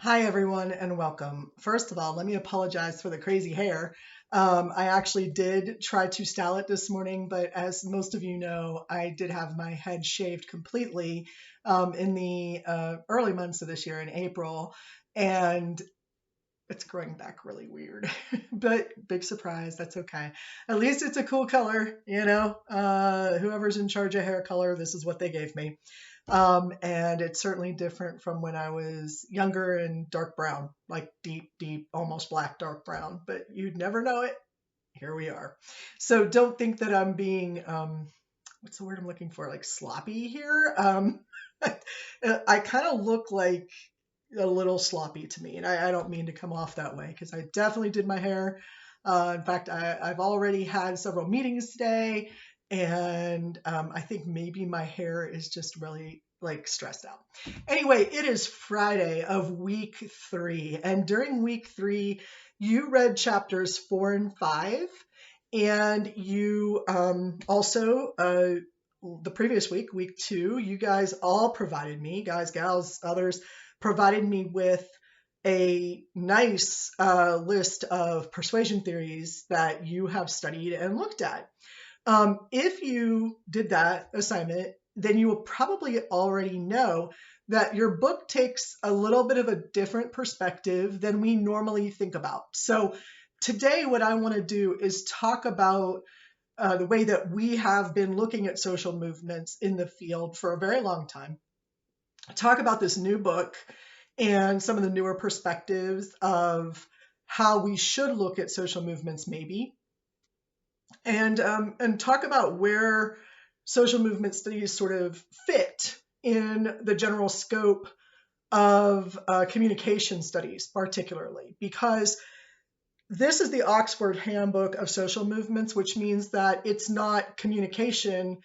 Hi, everyone, and welcome. First of all, let me apologize for the crazy hair. I actually did try to style it this morning, but as most of you know, I did have my head shaved completely in the early months of this year in April, and it's growing back really weird. But big surprise, that's okay. At least it's a cool color, you know. Whoever's in charge of hair color, this is what they gave me. And it's certainly different from when I was younger and dark brown, like deep, deep, almost black dark brown, but you'd never know it. Here we are. So don't think that I'm being, what's the word I'm looking for? Like sloppy here. I kind of look like a little sloppy to me, and I don't mean to come off that way because I definitely did my hair. In fact, I've already had several meetings today, and I think maybe my hair is just really like stressed out. Anyway, it is Friday of week 3, and during week 3, you read chapters 4 and 5, and you also the previous week, week 2, you guys all provided me, guys, gals, others, provided me with a nice list of persuasion theories that you have studied and looked at. If you did that assignment, then you will probably already know that your book takes a little bit of a different perspective than we normally think about. So today, what I want to do is talk about the way that we have been looking at social movements in the field for a very long time. Talk about this new book and some of the newer perspectives of how we should look at social movements, maybe, and talk about where social movement studies sort of fit in the general scope of communication studies, particularly because this is the Oxford Handbook of Social Movements, which means that it's not communication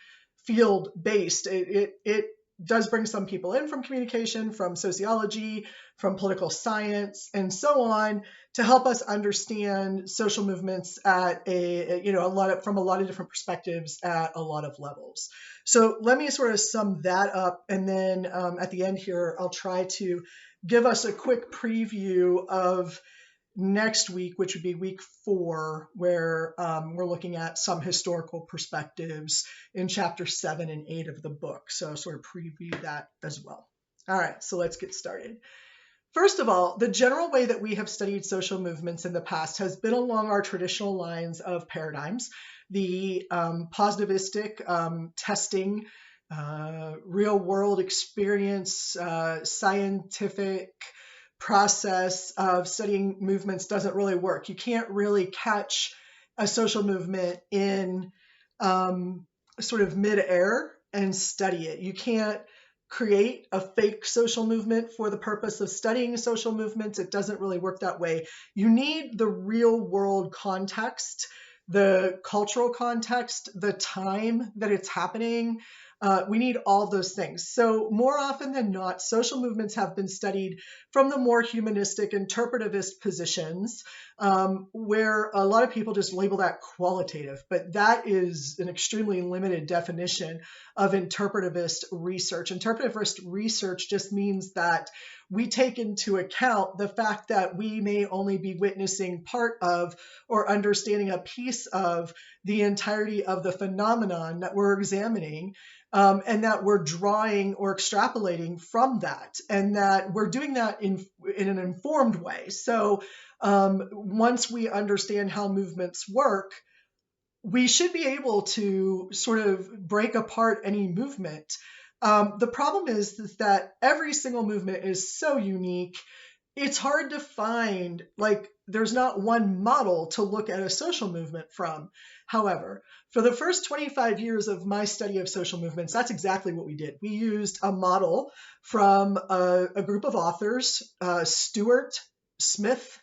field based. It does bring some people in from communication, from sociology, from political science, and so on, to help us understand social movements at from a lot of different perspectives at a lot of levels. So let me sort of sum that up, and then at the end here, I'll try to give us a quick preview of next week, which would be week 4, where we're looking at some historical perspectives in chapter 7 and 8 of the book. So sort of preview that as well. All right, so let's get started. First of all, the general way that we have studied social movements in the past has been along our traditional lines of paradigms, the positivistic testing, real world experience, scientific process of studying movements doesn't really work. You can't really catch a social movement in sort of midair and study it. You can't create a fake social movement for the purpose of studying social movements. It doesn't really work that way. You need the real world context, the cultural context, the time that it's happening. We need all those things. So more often than not, social movements have been studied from the more humanistic interpretivist positions, where a lot of people just label that qualitative, but that is an extremely limited definition of interpretivist research. Interpretivist research just means that we take into account the fact that we may only be witnessing part of or understanding a piece of the entirety of the phenomenon that we're examining, and that we're drawing or extrapolating from that, and that we're doing that in an informed way. So once we understand how movements work, we should be able to sort of break apart any movement. The problem is that every single movement is so unique. It's hard to find, like, there's not one model to look at a social movement from. However, for the first 25 years of my study of social movements, that's exactly what we did. We used a model from a group of authors, Stewart, Smith,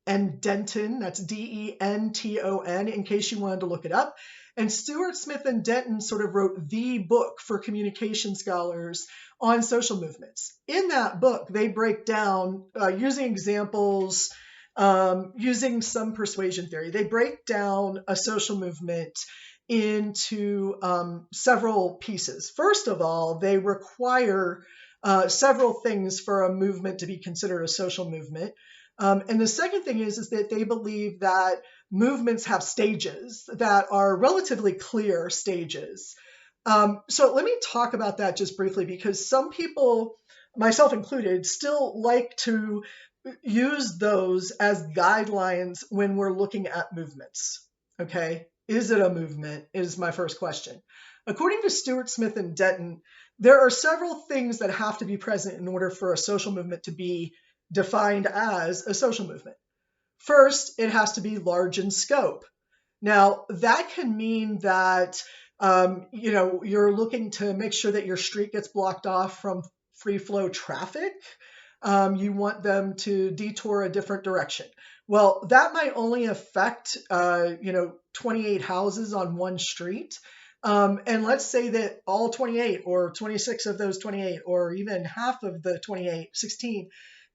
and Denton. That's Denton, in case you wanted to look it up. And Stewart, Smith, and Denton sort of wrote the book for communication scholars on social movements. In that book, they break down, using examples, using some persuasion theory, they break down a social movement into several pieces. First of all, they require several things for a movement to be considered a social movement. And the second thing is that they believe that movements have stages that are relatively clear stages. So let me talk about that just briefly, because some people, myself included, still like to use those as guidelines when we're looking at movements. Okay, is it a movement? Is my first question. According to Stuart Smith and Denton, there are several things that have to be present in order for a social movement to be defined as a social movement. First, it has to be large in scope. Now, that can mean that you're looking to make sure that your street gets blocked off from free flow traffic. You want them to detour a different direction. Well, that might only affect 28 houses on one street. And let's say that all 28 or 26 of those 28 or even half of the 28, 16,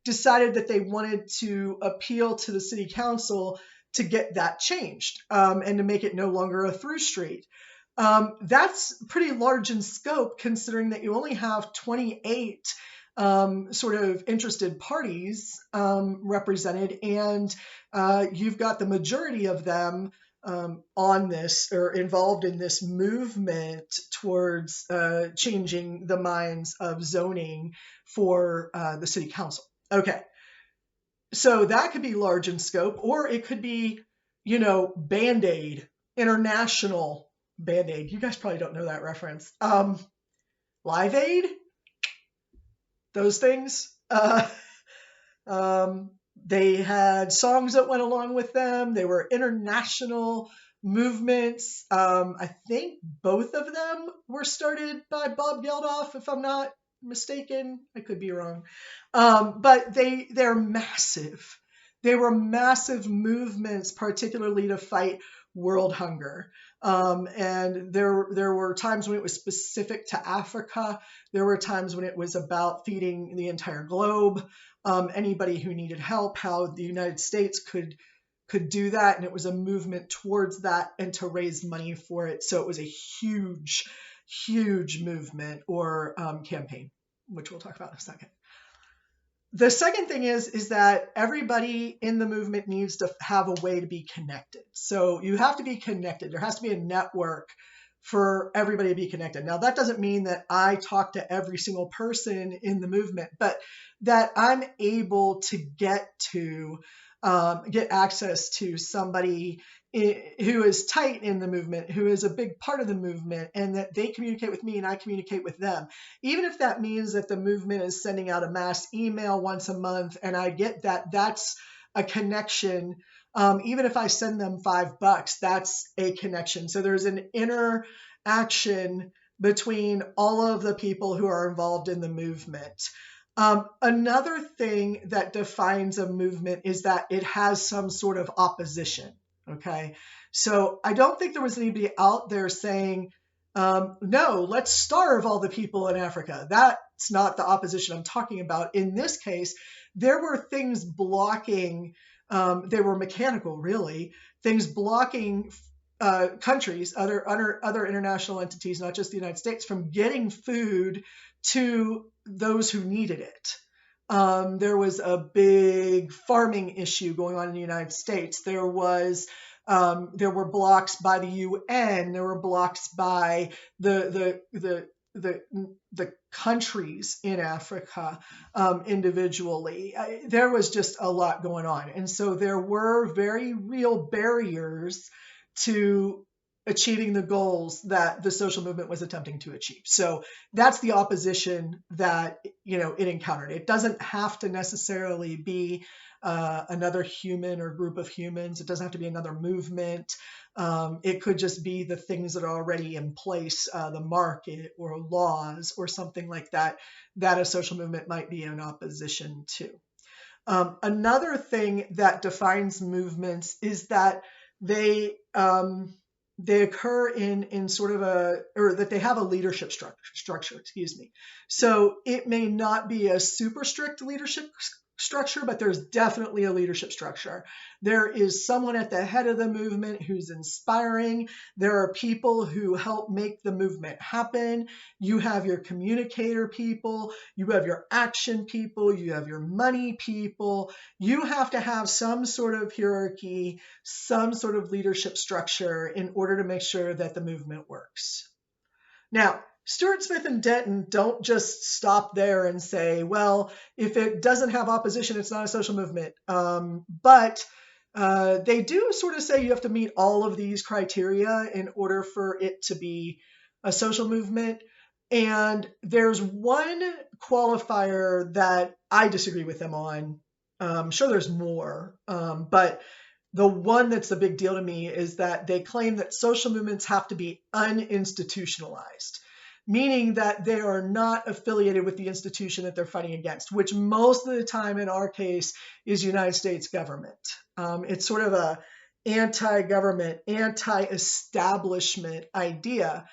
decided that they wanted to appeal to the city council to get that changed and to make it no longer a through street. That's pretty large in scope, considering that you only have 28 sort of interested parties represented, and you've got the majority of them on this or involved in this movement towards changing the minds of zoning for the city council. Okay, so that could be large in scope, or it could be, Band-Aid, international Band-Aid. You guys probably don't know that reference. Live Aid, those things. They had songs that went along with them. They were international movements. I think both of them were started by Bob Geldof, if I'm not mistaken. I could be wrong. But they're massive. They were massive movements, particularly to fight world hunger. And there were times when it was specific to Africa. There were times when it was about feeding the entire globe. Anybody who needed help, how the United States could do that. And it was a movement towards that and to raise money for it. So it was a huge, huge movement or campaign, which we'll talk about in a second. The second thing is that everybody in the movement needs to have a way to be connected. So you have to be connected. There has to be a network for everybody to be connected. Now, that doesn't mean that I talk to every single person in the movement, but that I'm able to get access to somebody who is tight in the movement, who is a big part of the movement, and that they communicate with me and I communicate with them. Even if that means that the movement is sending out a mass email once a month and I get that, that's a connection. Even if I send them $5, that's a connection. So there's an interaction between all of the people who are involved in the movement. Another thing that defines a movement is that it has some sort of opposition. Okay, so I don't think there was anybody out there saying, no, let's starve all the people in Africa. That's not the opposition I'm talking about. In this case, there were things blocking, they were mechanical, really, things blocking countries, other international entities, not just the United States, from getting food to those who needed it. There was a big farming issue going on in the United States. There were blocks by the UN. There were blocks by the countries in Africa individually. There was just a lot going on, and so there were very real barriers to achieving the goals that the social movement was attempting to achieve. So that's the opposition that it encountered. It doesn't have to necessarily be another human or group of humans. It doesn't have to be another movement. It could just be the things that are already in place, the market or laws or something like that, that a social movement might be in opposition to. Another thing that defines movements is that they occur in sort of or that they have a leadership structure, excuse me. So it may not be a super strict leadership structure, but there's definitely a leadership structure. There is someone at the head of the movement who's inspiring. There are people who help make the movement happen. You have your communicator people, you have your action people, you have your money people. You have to have some sort of hierarchy, some sort of leadership structure in order to make sure that the movement works. Now, Stuart Smith and Denton don't just stop there and say, well, if it doesn't have opposition, it's not a social movement. But they do sort of say you have to meet all of these criteria in order for it to be a social movement. And there's one qualifier that I disagree with them on. I'm sure there's more, but the one that's a big deal to me is that they claim that social movements have to be uninstitutionalized, meaning that they are not affiliated with the institution that they're fighting against, which most of the time in our case is United States government. It's sort of a anti-government, anti-establishment idea.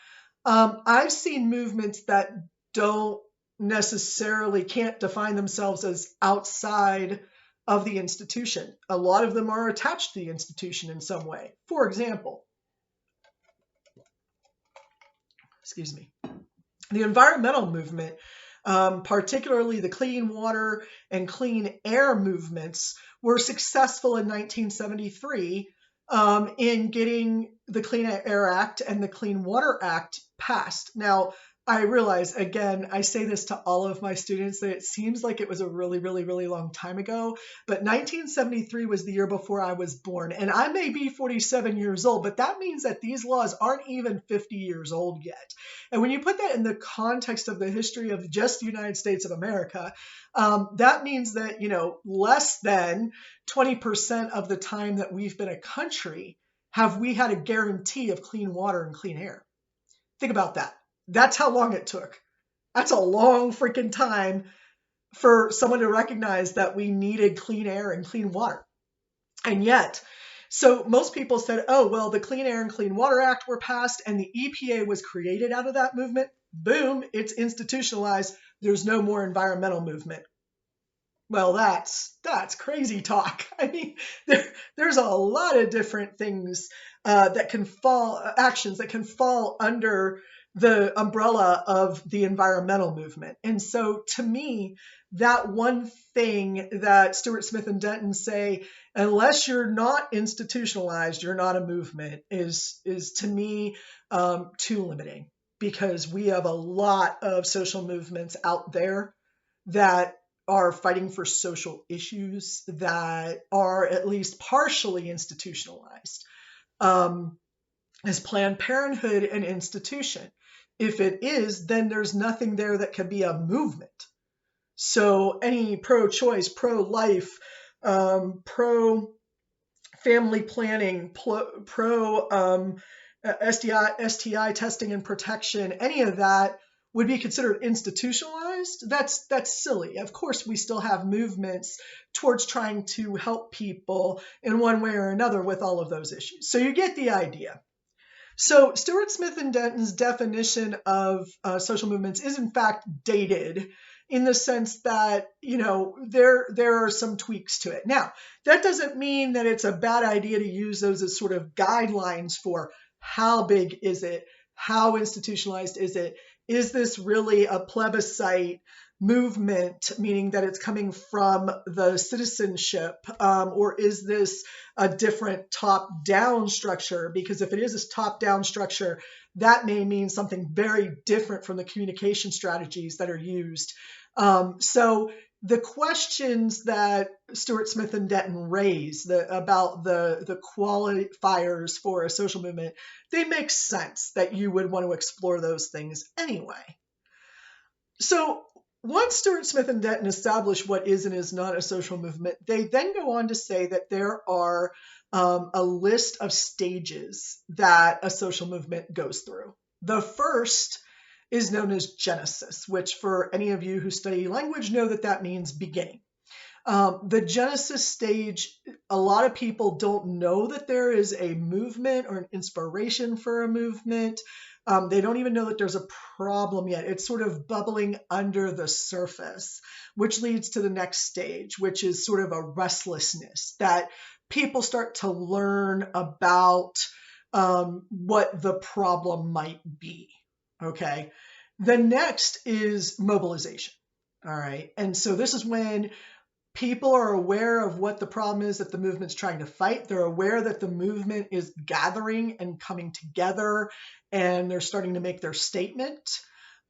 I've seen movements that don't necessarily can't define themselves as outside of the institution. A lot of them are attached to the institution in some way. For example, the environmental movement, particularly the clean water and clean air movements, were successful in 1973 in getting the Clean Air Act and the Clean Water Act passed. Now, I realize, again, I say this to all of my students, that it seems like it was a really, really, really long time ago, but 1973 was the year before I was born, and I may be 47 years old, but that means that these laws aren't even 50 years old yet. And when you put that in the context of the history of just the United States of America, that means that, less than 20% of the time that we've been a country have we had a guarantee of clean water and clean air. Think about that. That's how long it took. That's a long freaking time for someone to recognize that we needed clean air and clean water. And yet, so most people said, oh, well, the Clean Air and Clean Water Act were passed and the EPA was created out of that movement. Boom, it's institutionalized. There's no more environmental movement. Well, that's crazy talk. I mean, there's a lot of different things that can fall, actions that can fall under the umbrella of the environmental movement. And so to me, that one thing that Stuart Smith and Denton say, unless you're not institutionalized, you're not a movement, is to me too limiting, because we have a lot of social movements out there that are fighting for social issues that are at least partially institutionalized. Is Planned Parenthood an institution? If it is, then there's nothing there that can be a movement. So any pro-choice, pro-life, pro-family planning, STI testing and protection, any of that would be considered institutionalized. That's silly. Of course, we still have movements towards trying to help people in one way or another with all of those issues. So you get the idea. So Stuart Smith and Denton's definition of social movements is in fact dated, in the sense that, there are some tweaks to it. Now, that doesn't mean that it's a bad idea to use those as sort of guidelines for how big is it, how institutionalized is it, is this really a plebiscite movement, meaning that it's coming from the citizenship, or is this a different top-down structure? Because if it is a top-down structure, that may mean something very different from the communication strategies that are used. So the questions that Stuart Smith and Denton raise about the qualifiers for a social movement, they make sense that you would want to explore those things anyway. So once Stuart Smith and Denton establish what is and is not a social movement, they then go on to say that there are a list of stages that a social movement goes through. The first is known as genesis, which for any of you who study language know that means beginning. The genesis stage, a lot of people don't know that there is a movement or an inspiration for a movement. They don't even know that there's a problem yet. It's sort of bubbling under the surface. which leads to the next stage, which is sort of a restlessness that people start to learn about what the problem might be. Okay. The next is mobilization. All right. And so this is when people are aware of what the problem is that the movement's trying to fight. They're aware that the movement is gathering and coming together, and they're starting to make their statement.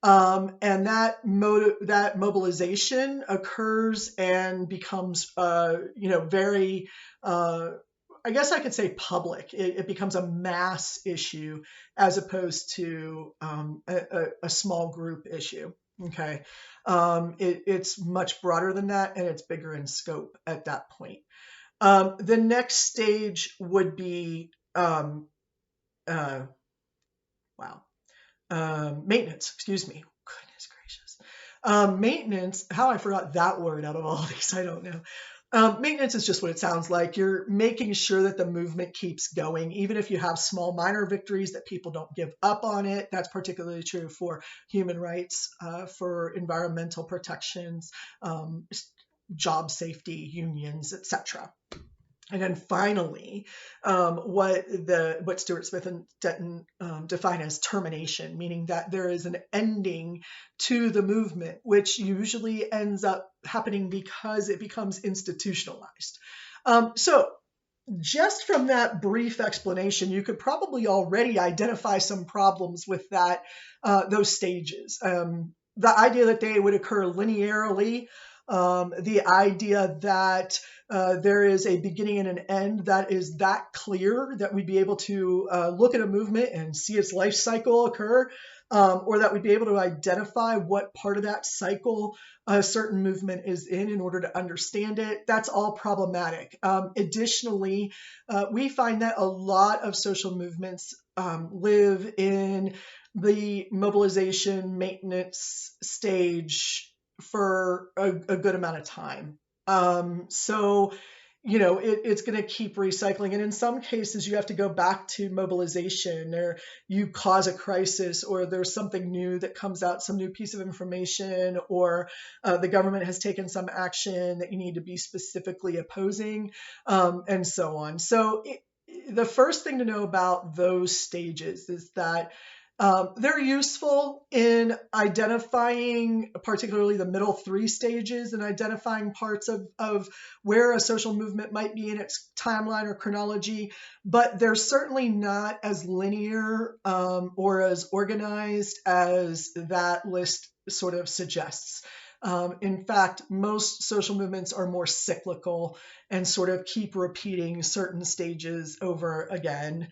And that mobilization occurs and becomes, very, I guess I could say public. It becomes a mass issue as opposed to a small group issue. Okay. It's much broader than that, and it's bigger in scope at that point. The next stage would be maintenance. Excuse me. Goodness gracious. Maintenance. How I forgot that word out of all these, I don't know. Maintenance is just what it sounds like. You're making sure that the movement keeps going, even if you have small minor victories, that people don't give up on it. That's particularly true for human rights, for environmental protections, job safety, unions, etc. And then finally, what Stuart Smith and Denton define as termination, meaning that there is an ending to the movement, which usually ends up happening because it becomes institutionalized. So just from that brief explanation, you could probably already identify some problems with those stages. The idea that they would occur linearly, the idea that there is a beginning and an end that is that clear that we'd be able to look at a movement and see its life cycle occur, or that we'd be able to identify what part of that cycle a certain movement is in order to understand it. That's all problematic. Additionally, we find that a lot of social movements live in the mobilization maintenance stage for a good amount of time. So, it's going to keep recycling. And in some cases, you have to go back to mobilization, or you cause a crisis, or there's something new that comes out, some new piece of information, or the government has taken some action that you need to be specifically opposing, and so on. So the first thing to know about those stages is that they're useful in identifying, particularly the middle three stages, and identifying parts of where a social movement might be in its timeline or chronology, but they're certainly not as linear or as organized as that list sort of suggests. In fact, most social movements are more cyclical and sort of keep repeating certain stages over again,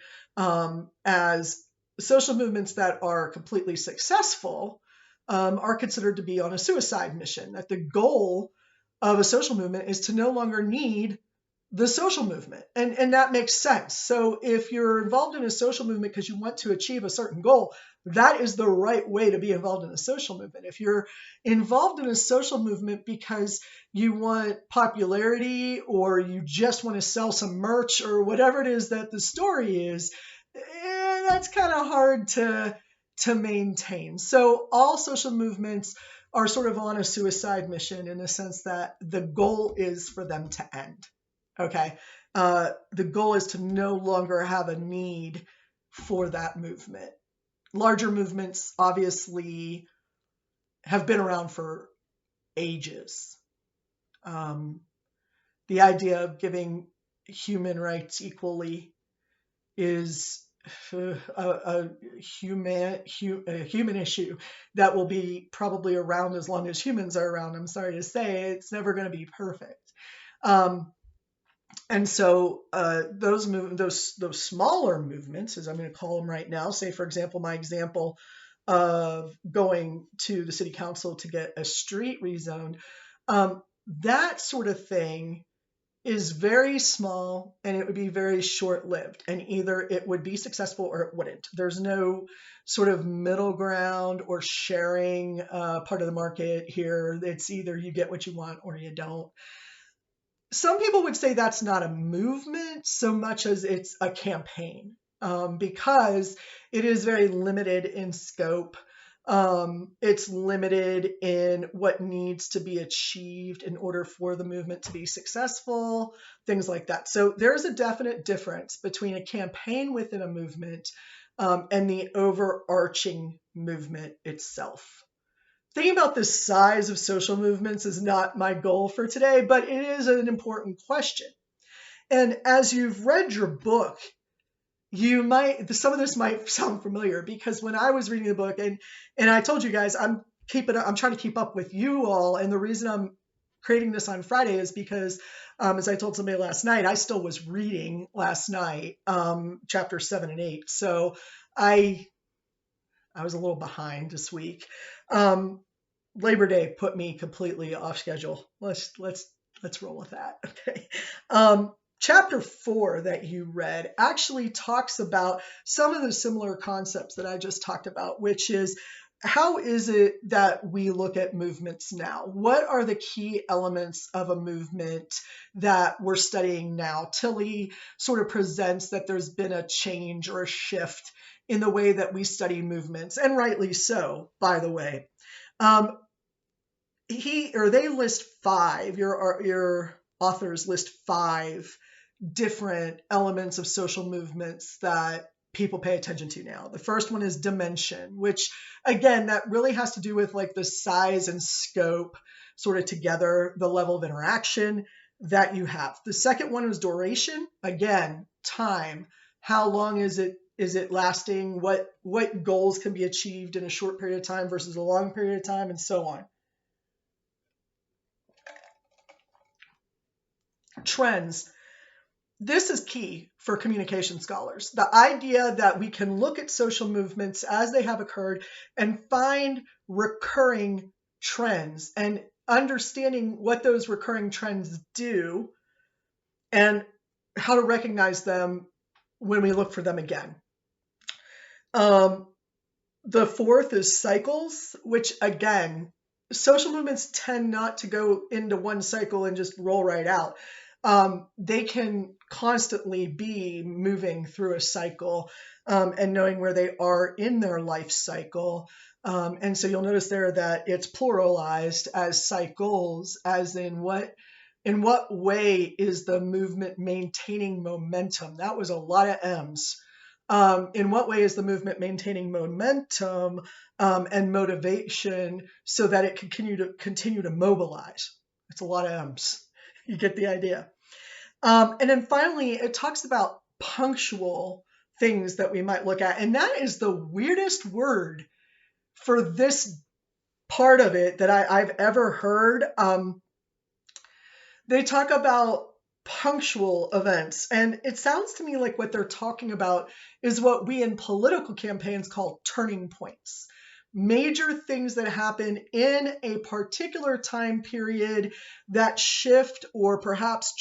as social movements that are completely successful are considered to be on a suicide mission, that the goal of a social movement is to no longer need the social movement. And that makes sense. So if you're involved in a social movement because you want to achieve a certain goal, that is the right way to be involved in a social movement. If you're involved in a social movement because you want popularity, or you just want to sell some merch, or whatever it is that the story is, that's kind of hard to maintain. So all social movements are sort of on a suicide mission, in the sense that the goal is for them to end. Okay. The goal is to no longer have a need for that movement. Larger movements obviously have been around for ages. The idea of giving human rights equally is a human issue that will be probably around as long as humans are around. I'm sorry to say, it's never going to be perfect. And so those smaller movements, as I'm going to call them right now, say, for example, my example of going to the city council to get a street rezoned, that sort of thing is very small, and it would be very short-lived, and either it would be successful or it wouldn't. There's no sort of middle ground or sharing part of the market here. It's either you get what you want or you don't. Some people would say that's not a movement so much as it's a campaign, because it is very limited in scope. It's limited in what needs to be achieved in order for the movement to be successful, things like that. So there's a definite difference between a campaign within a movement and the overarching movement itself. Thinking about the size of social movements is not my goal for today, but it is an important question. And as you've read your book, some of this might sound familiar, because when I was reading the book, and I told you guys I'm trying to keep up with you all, and the reason I'm creating this on Friday is because as I told somebody last night, I still was reading last night chapter 7 and 8. So I was a little behind this week. Labor Day put me completely off schedule. Let's roll with that. Okay. Chapter 4 that you read actually talks about some of the similar concepts that I just talked about, which is, how is it that we look at movements now? What are the key elements of a movement that we're studying now? Tilly sort of presents that there's been a change or a shift in the way that we study movements, and rightly so, by the way. They list 5, your authors list 5 different elements of social movements that people pay attention to now. The first one is dimension, which again, that really has to do with like the size and scope sort of together, the level of interaction that you have. The second one is duration. Again, time. How long is it lasting? What goals can be achieved in a short period of time versus a long period of time, and so on. Trends. This is key for communication scholars. The idea that we can look at social movements as they have occurred and find recurring trends, and understanding what those recurring trends do and how to recognize them when we look for them again. The fourth is cycles, which again, social movements tend not to go into one cycle and just roll right out. They can constantly be moving through a cycle and knowing where they are in their life cycle. And so you'll notice there that it's pluralized as cycles, as in what way is the movement maintaining momentum? That was a lot of M's. In what way is the movement maintaining momentum and motivation so that it can continue to mobilize? It's a lot of M's. You get the idea. And then finally, it talks about punctual things that we might look at. And that is the weirdest word for this part of it that I've ever heard. They talk about punctual events, and it sounds to me like what they're talking about is what we in political campaigns call turning points. Major things that happen in a particular time period that shift or perhaps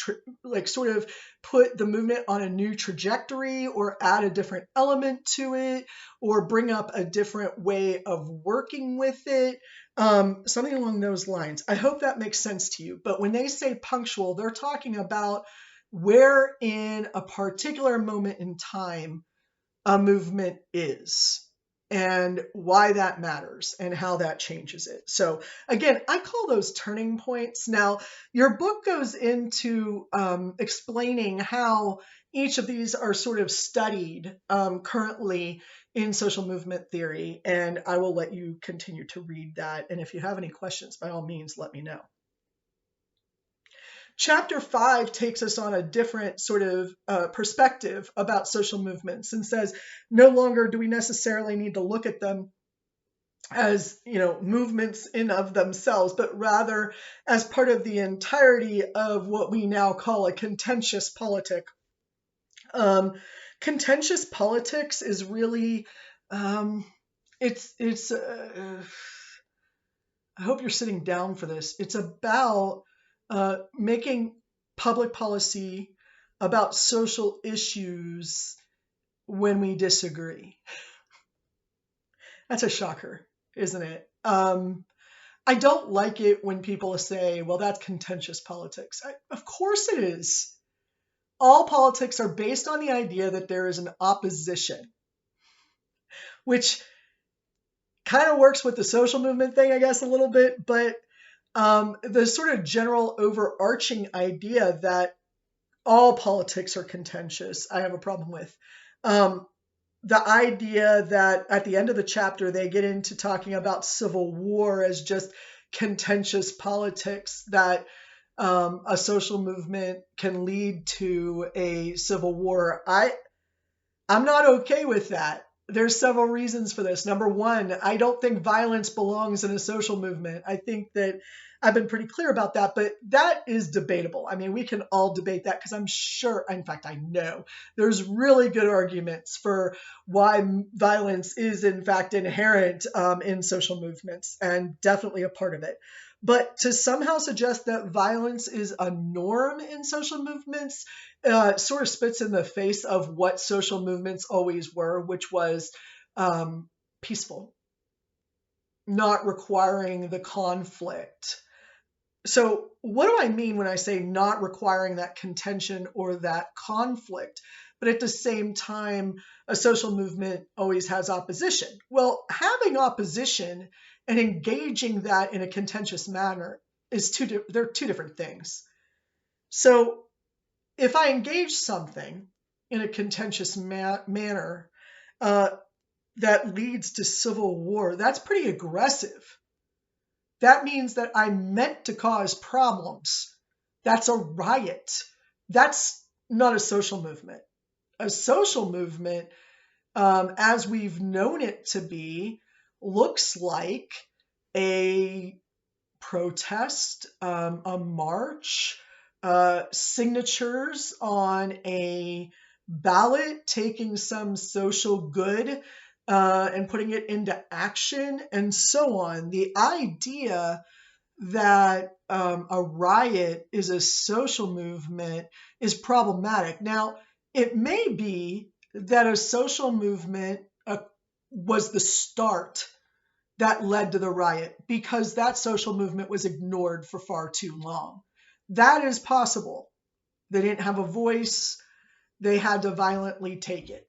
sort of put the movement on a new trajectory, or add a different element to it, or bring up a different way of working with it. Something along those lines. I hope that makes sense to you. But when they say punctual, they're talking about where in a particular moment in time a movement is, and why that matters, and how that changes it. So again, I call those turning points. Now, your book goes into explaining how each of these are sort of studied currently in social movement theory, and I will let you continue to read that. And if you have any questions, by all means, let me know. Chapter 5 takes us on a different sort of perspective about social movements, and says no longer do we necessarily need to look at them as movements in of themselves, but rather as part of the entirety of what we now call a contentious politic. Contentious politics is really it's I hope you're sitting down for this. It's about making public policy about social issues when we disagree. That's a shocker, isn't it? I don't like it when people say, well, that's contentious politics. Of course it is. All politics are based on the idea that there is an opposition, which kind of works with the social movement thing, I guess, a little bit, but the sort of general overarching idea that all politics are contentious, I have a problem with. Um, the idea that at the end of the chapter, they get into talking about civil war as just contentious politics, that a social movement can lead to a civil war. I'm not okay with that. There's several reasons for this. Number one, I don't think violence belongs in a social movement. I think that I've been pretty clear about that, but that is debatable. I mean, we can all debate that because I'm sure, in fact, I know there's really good arguments for why violence is, in fact, inherent in social movements and definitely a part of it. But to somehow suggest that violence is a norm in social movements sort of spits in the face of what social movements always were, which was peaceful, not requiring the conflict. So, what do I mean when I say not requiring that contention or that conflict? But at the same time, a social movement always has opposition. Well, having opposition and engaging that in a contentious manner they're two different things. So, if I engage something in a contentious manner that leads to civil war, that's pretty aggressive. That means that I meant to cause problems. That's a riot. That's not a social movement. A social movement, as we've known it to be, looks like a protest, a march, signatures on a ballot, taking some social good and putting it into action, and so on. The idea that a riot is a social movement is problematic. Now, it may be that a social movement was the start that led to the riot because that social movement was ignored for far too long. That is possible. They didn't have a voice. They had to violently take it.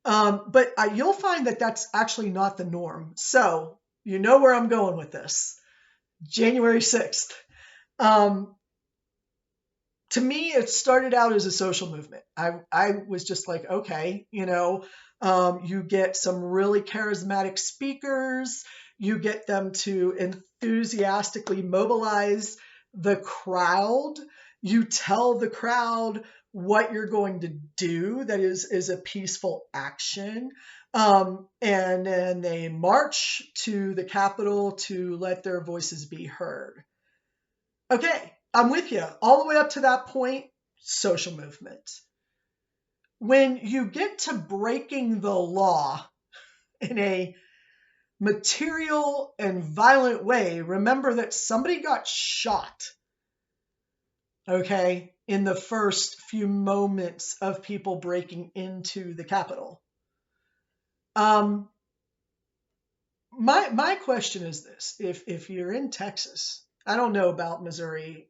But you'll find that that's actually not the norm. So you know where I'm going with this. January 6th. To me, it started out as a social movement. I was just like, okay, you get some really charismatic speakers, you get them to enthusiastically mobilize the crowd, you tell the crowd what you're going to do that is a peaceful action. And then they march to the Capitol to let their voices be heard. Okay, I'm with you. All the way up to that point, social movement. When you get to breaking the law in a material and violent way, remember that somebody got shot, okay, in the first few moments of people breaking into the Capitol. My question is this. If you're in Texas, I don't know about Missouri.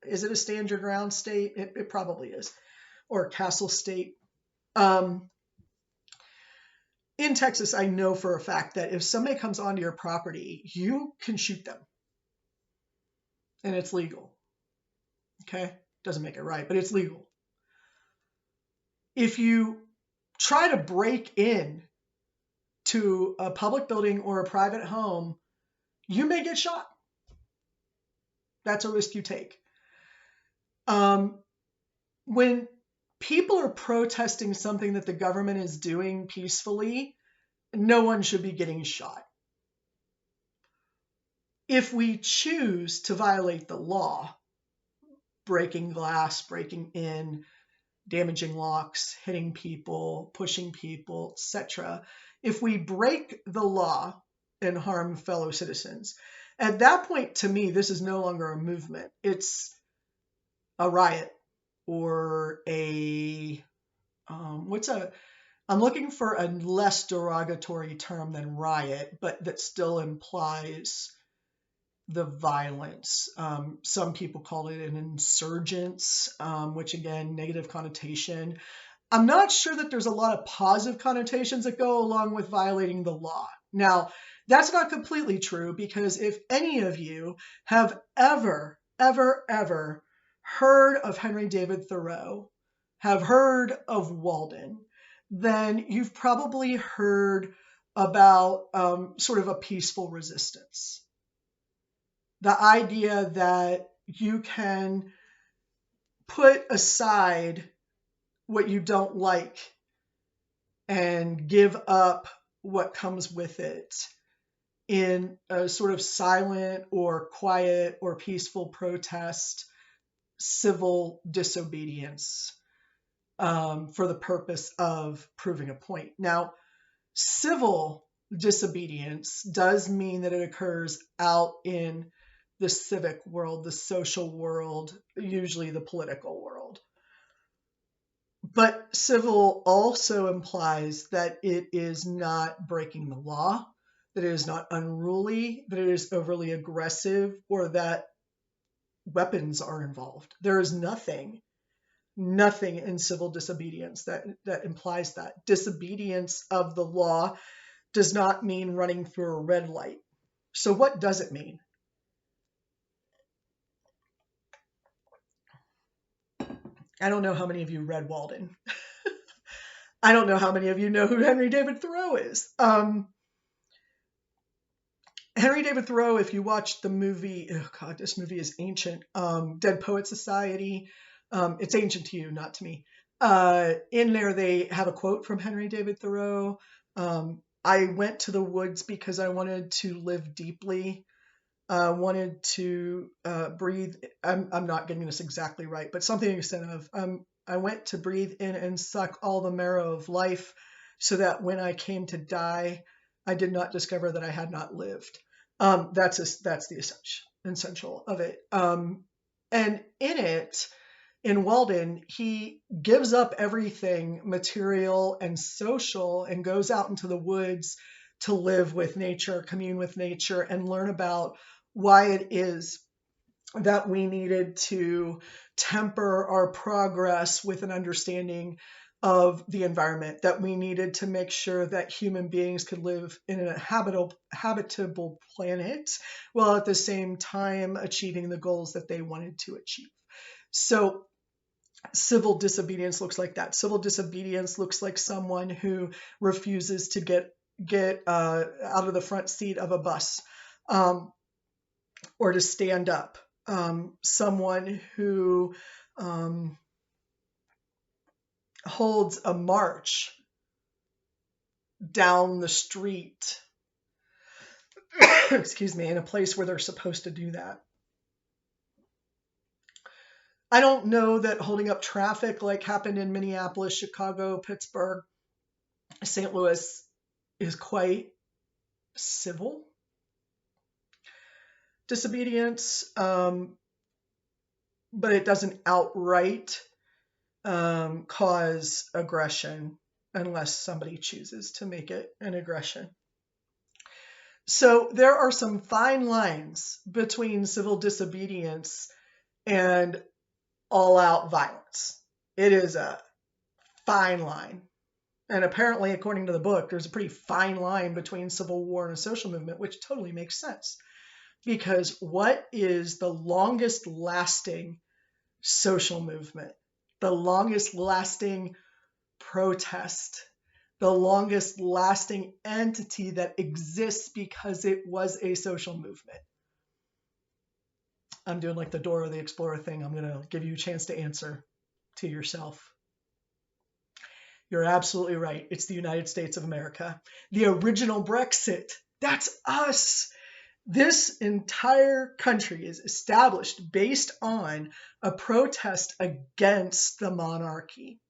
Is it a stand your ground state? It probably is. Or castle state. In Texas, I know for a fact that if somebody comes onto your property, you can shoot them. And it's legal. Okay? Doesn't make it right, but it's legal. If you try to break in to a public building or a private home, you may get shot. That's a risk you take. When people are protesting something that the government is doing peacefully, no one should be getting shot. If we choose to violate the law, breaking glass, breaking in, damaging locks, hitting people, pushing people, etc., if we break the law and harm fellow citizens, at that point, to me, this is no longer a movement. It's a riot or I'm looking for a less derogatory term than riot, but that still implies the violence. Some people call it an insurgence, which again, negative connotation. I'm not sure that there's a lot of positive connotations that go along with violating the law. Now, That's not completely true, because if any of you have ever heard of Henry David Thoreau, have heard of Walden, then you've probably heard about sort of a peaceful resistance. The idea that you can put aside what you don't like and give up what comes with it in a sort of silent or quiet or peaceful protest, civil disobedience, for the purpose of proving a point. Now, civil disobedience does mean that it occurs out in the civic world, the social world, usually the political world. But civil also implies that it is not breaking the law, that it is not unruly, that it is overly aggressive, or that weapons are involved. There is nothing in civil disobedience that implies that. Disobedience of the law does not mean running through a red light. So what does it mean? I don't know how many of you read Walden. I don't know how many of you know who Henry David Thoreau is. Henry David Thoreau, if you watch the movie, oh God, this movie is ancient, Dead Poet Society, it's ancient to you, not to me. In there, they have a quote from Henry David Thoreau. I went to the woods because I wanted to live deeply, wanted to breathe. I'm not getting this exactly right, but something to the extent of, I went to breathe in and suck all the marrow of life so that when I came to die, I did not discover that I had not lived. That's the essential of it. And in it, in Walden, he gives up everything material and social and goes out into the woods to live with nature, commune with nature, and learn about why it is that we needed to temper our progress with an understanding of the environment, that we needed to make sure that human beings could live in a habitable planet while at the same time achieving the goals that they wanted to achieve. So civil disobedience looks like that. Civil disobedience looks like someone who refuses to get out of the front seat of a bus, or to stand up. Someone who holds a march down the street, excuse me, in a place where they're supposed to do that. I don't know that holding up traffic like happened in Minneapolis, Chicago, Pittsburgh, St. Louis is quite civil disobedience, but it doesn't outright cause aggression unless somebody chooses to make it an aggression. So there are some fine lines between civil disobedience and all-out violence. It is a fine line. And apparently, according to the book, there's a pretty fine line between civil war and a social movement, which totally makes sense. Because what is the longest lasting social movement? The longest lasting protest? The longest lasting entity that exists because it was a social movement? I'm doing like the Dora the Explorer thing. I'm going to give you a chance to answer to yourself. You're absolutely right. It's the United States of America. The original Brexit. That's us. This entire country is established based on a protest against the monarchy,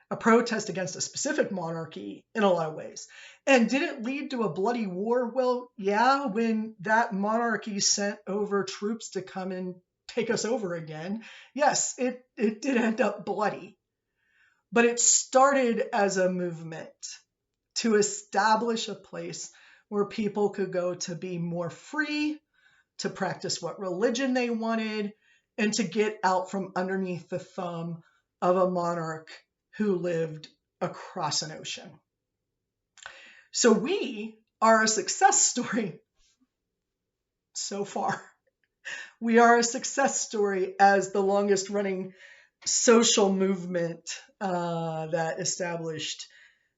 a protest against a specific monarchy in a lot of ways. And did it lead to a bloody war? Well, yeah, when that monarchy sent over troops to come and take us over again, yes, it did end up bloody. But it started as a movement to establish a place where people could go to be more free, to practice what religion they wanted, and to get out from underneath the thumb of a monarch who lived across an ocean. So we are a success story so far. We are a success story as the longest running social movement that established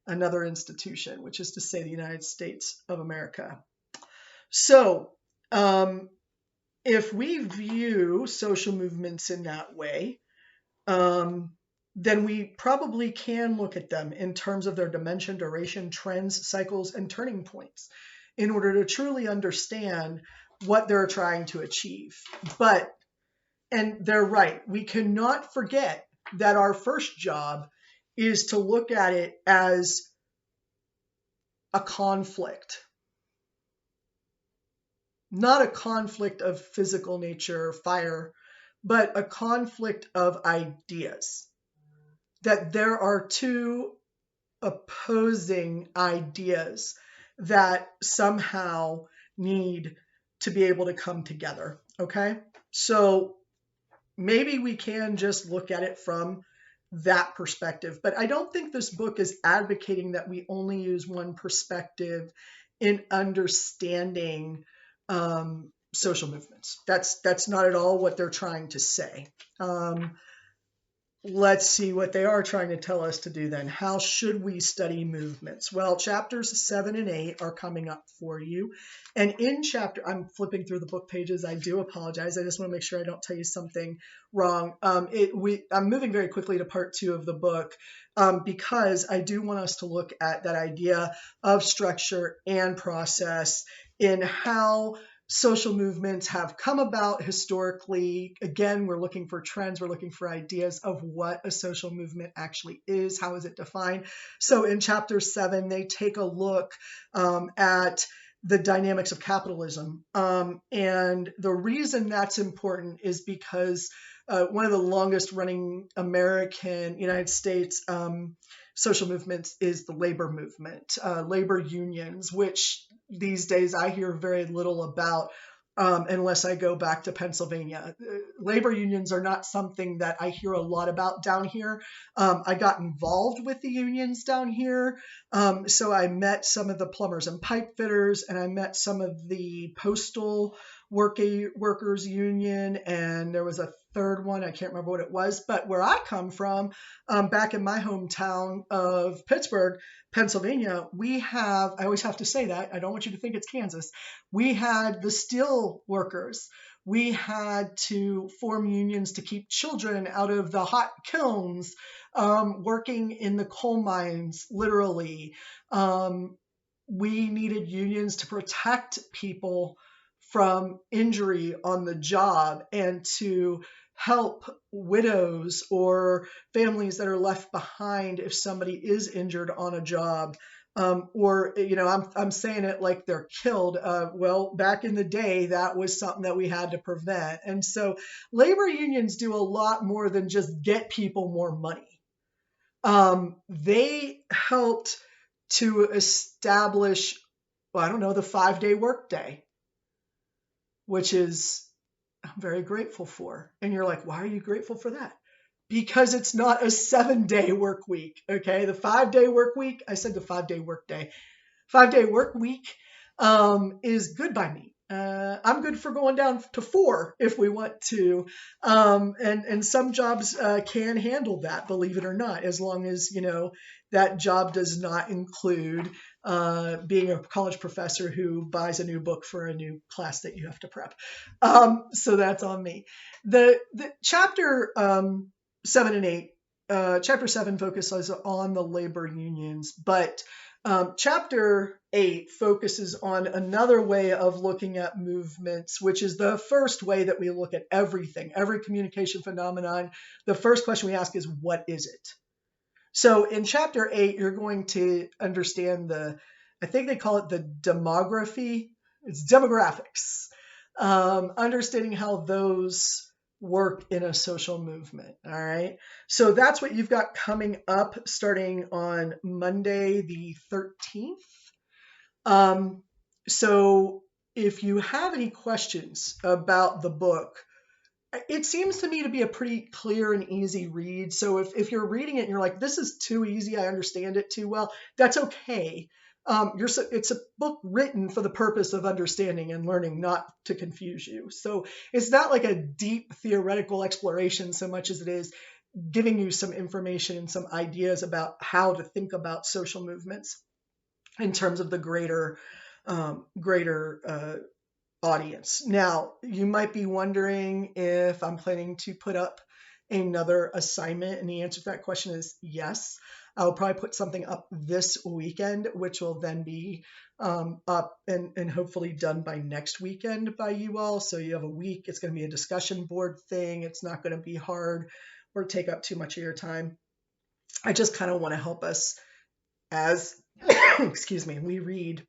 another institution, which is to say the United States of America. So, if we view social movements in that way, then we probably can look at them in terms of their dimension, duration, trends, cycles, and turning points in order to truly understand what they're trying to achieve. And they're right, we cannot forget that our first job is to look at it as a conflict. Not a conflict of physical nature, fire, but a conflict of ideas. That there are two opposing ideas that somehow need to be able to come together. Okay? So maybe we can just look at it from that perspective. But I don't think this book is advocating that we only use one perspective in understanding social movements. That's not at all what they're trying to say. Let's see what they are trying to tell us to do then. How should we study movements? Well, chapters 7 and 8 are coming up for you. And I'm flipping through the book pages. I do apologize. I just want to make sure I don't tell you something wrong. I'm moving very quickly to part 2 of the book because I do want us to look at that idea of structure and process in how social movements have come about historically. Again, we're looking for trends. We're looking for ideas of what a social movement actually is. How is it defined? So in chapter 7, they take a look at the dynamics of capitalism. And the reason that's important is because one of the longest running United States social movements is the labor movement, labor unions, which these days I hear very little about unless I go back to Pennsylvania. Labor unions are not something that I hear a lot about down here. I got involved with the unions down here. So I met some of the plumbers and pipe fitters, and I met some of the postal workers union, and there was a third one. I can't remember what it was, but where I come from, back in my hometown of Pittsburgh, Pennsylvania, I always have to say that, I don't want you to think it's Kansas. We had the steel workers. We had to form unions to keep children out of the hot kilns, working in the coal mines, literally. We needed unions to protect people from injury on the job and to help widows or families that are left behind if somebody is injured on a job. Or, I'm saying it like they're killed. Well, back in the day, that was something that we had to prevent. And so labor unions do a lot more than just get people more money. They helped to establish, the 5-day workday, which is I'm very grateful for. And you're like, why are you grateful for that? Because it's not a 7-day work week. Okay. The 5-day work week, I said the 5-day work day. 5-day work week is good by me. I'm good for going down to 4 if we want to. And some jobs can handle that, believe it or not, as long as, that job does not include being a college professor who buys a new book for a new class that you have to prep. So that's on me. The chapter 7 and 8, chapter 7 focuses on the labor unions, but chapter 8 focuses on another way of looking at movements, which is the first way that we look at everything, every communication phenomenon. The first question we ask is, what is it? So in chapter 8, you're going to understand I think they call it the demography. It's demographics. Understanding how those work in a social movement. All right. So that's what you've got coming up starting on Monday, the 13th. So if you have any questions about the book, it seems to me to be a pretty clear and easy read. So if you're reading it and you're like, this is too easy, I understand it too well, that's okay. It's a book written for the purpose of understanding and learning, not to confuse you. So it's not like a deep theoretical exploration so much as it is giving you some information and some ideas about how to think about social movements in terms of the greater audience. Now, you might be wondering if I'm planning to put up another assignment, and the answer to that question is yes. I'll probably put something up this weekend, which will then be up and hopefully done by next weekend by you all. So you have a week. It's going to be a discussion board thing. It's not going to be hard or take up too much of your time. I just kind of want to help us as, excuse me, we read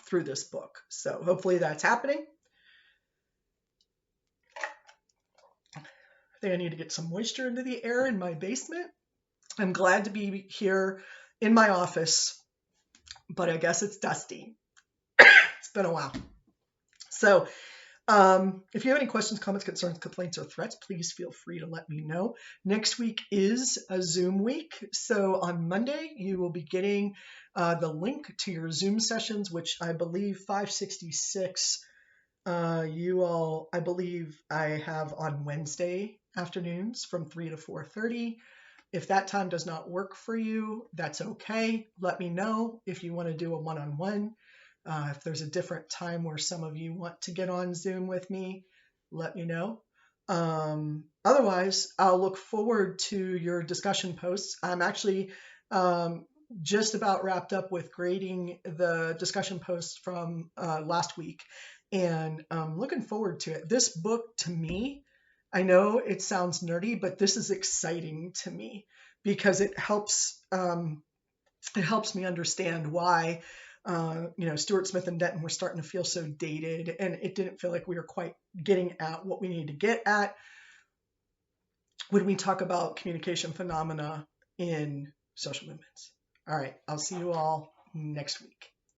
through this book. So hopefully that's happening. I think I need to get some moisture into the air in my basement. I'm glad to be here in my office, but I guess it's dusty. It's been a while. So if you have any questions, comments, concerns, complaints, or threats, please feel free to let me know. Next week is a Zoom week. So on Monday, you will be getting the link to your Zoom sessions, which I believe 566 I believe I have on Wednesday afternoons from 3 to 4:30. If that time does not work for you, that's okay. Let me know if you want to do a one-on-one. If there's a different time where some of you want to get on Zoom with me, let me know. Otherwise, I'll look forward to your discussion posts. I'm actually just about wrapped up with grading the discussion posts from last week, and I'm looking forward to it. This book, to me, I know it sounds nerdy, but this is exciting to me because it helps me understand why Stuart Smith and Denton were starting to feel so dated, and it didn't feel like we were quite getting at what we need to get at when we talk about communication phenomena in social movements. All right, I'll see you all next week.